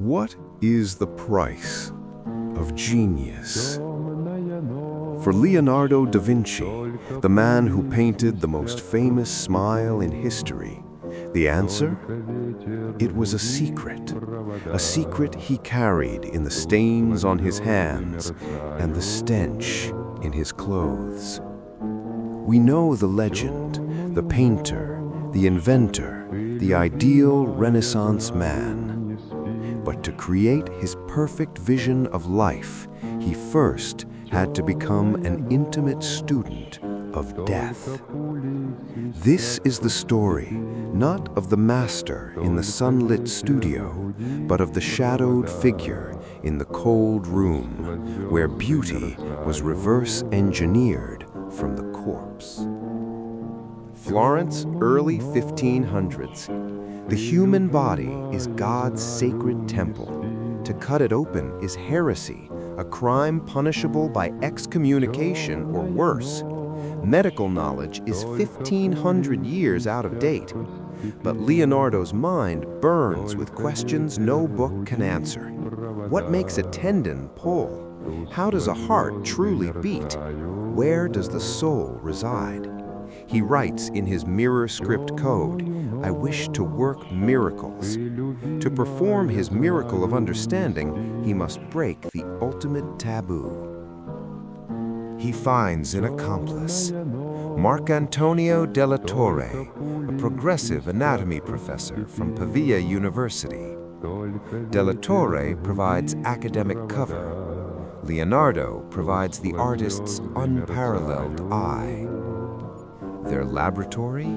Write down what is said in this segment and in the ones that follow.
What is the price of genius? For Leonardo da Vinci, the man who painted the most famous smile in history, the answer? It was a secret he carried in the stains on his hands and the stench in his clothes. We know the legend, the painter, the inventor, the ideal Renaissance man. But to create his perfect vision of life, he first had to become an intimate student of death. This is the story, not of the master in the sunlit studio, but of the shadowed figure in the cold room, where beauty was reverse engineered from the corpse. Florence, early 1500s. The human body is God's sacred temple. To cut it open is heresy, a crime punishable by excommunication or worse. Medical knowledge is 1,500 years out of date. But Leonardo's mind burns with questions no book can answer. What makes a tendon pull? How does a heart truly beat? Where does the soul reside? He writes in his mirror script code, "I wish to work miracles." To perform his miracle of understanding, he must break the ultimate taboo. He finds an accomplice, Marcantonio della Torre, a progressive anatomy professor from Pavia University. Della Torre provides academic cover. Leonardo provides the artist's unparalleled eye. Their laboratory?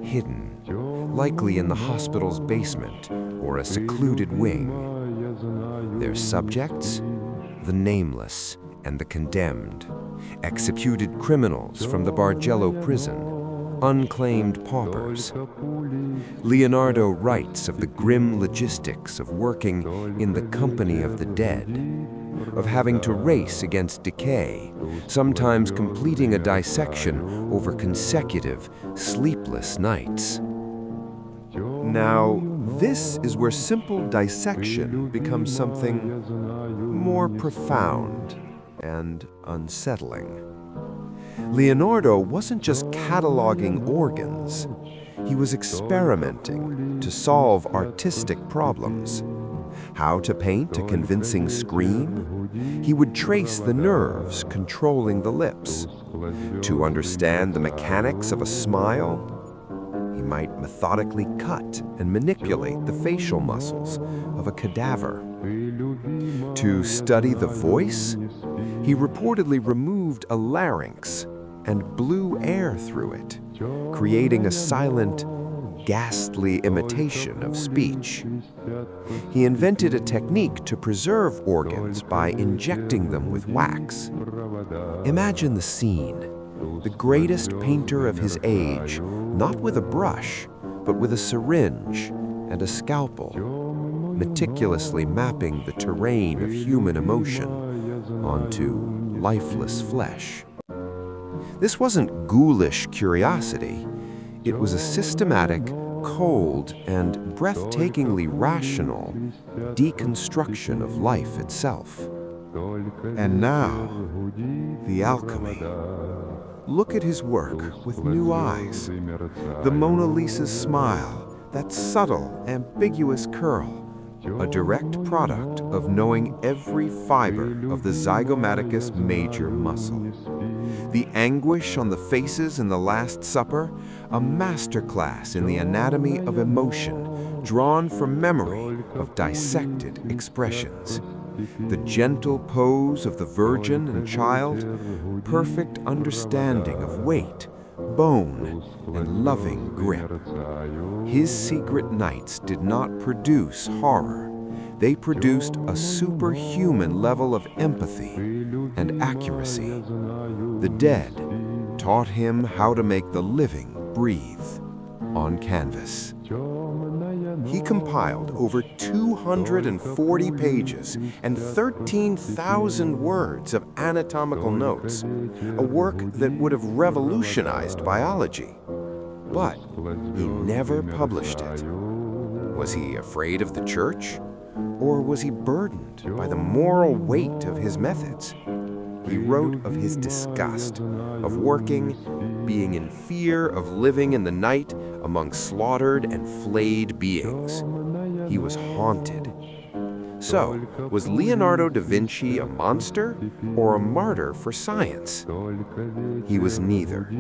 Hidden, likely in the hospital's basement or a secluded wing. Their subjects? The nameless and the condemned, executed criminals from the Bargello prison, unclaimed paupers. Leonardo writes of the grim logistics of working in the company of the dead, of having to race against decay, sometimes completing a dissection over consecutive, sleepless nights. Now, this is where simple dissection becomes something more profound and unsettling. Leonardo wasn't just cataloging organs. He was experimenting to solve artistic problems. How to paint a convincing scream? He would trace the nerves controlling the lips. To understand the mechanics of a smile, he might methodically cut and manipulate the facial muscles of a cadaver. To study the voice, he reportedly removed a larynx and blew air through it, creating a silent, ghastly imitation of speech. He invented a technique to preserve organs by injecting them with wax. Imagine the scene. The greatest painter of his age, not with a brush, but with a syringe and a scalpel, meticulously mapping the terrain of human emotion onto lifeless flesh. This wasn't ghoulish curiosity. It was a systematic, cold, and breathtakingly rational deconstruction of life itself. And now, the alchemy. Look at his work with new eyes. The Mona Lisa's smile, that subtle, ambiguous curl, a direct product of knowing every fiber of the zygomaticus major muscle. The anguish on the faces in the Last Supper, a masterclass in the anatomy of emotion, drawn from memory of dissected expressions. The gentle pose of the Virgin and Child, perfect understanding of weight, bone, and loving grip. His secret nights did not produce horror. They produced a superhuman level of empathy and accuracy. The dead taught him how to make the living breathe on canvas. He compiled over 240 pages and 13,000 words of anatomical notes, a work that would have revolutionized biology. But he never published it. Was he afraid of the church? Or was he burdened by the moral weight of his methods? He wrote of his disgust, of working, being in fear of living in the night among slaughtered and flayed beings. He was haunted. So, was Leonardo da Vinci a monster or a martyr for science? He was neither.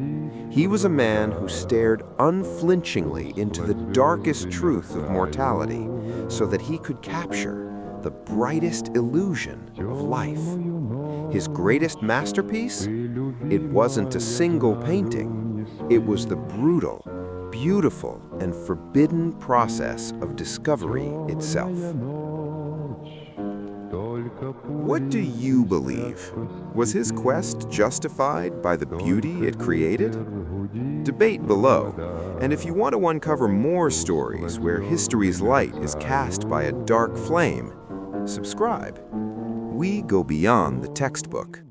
He was a man who stared unflinchingly into the darkest truth of mortality so that he could capture the brightest illusion of life. His greatest masterpiece? It wasn't a single painting. It was the brutal, beautiful, and forbidden process of discovery itself. What do you believe? Was his quest justified by the beauty it created? Debate below, and if you want to uncover more stories where history's light is cast by a dark flame, subscribe. We go beyond the textbook.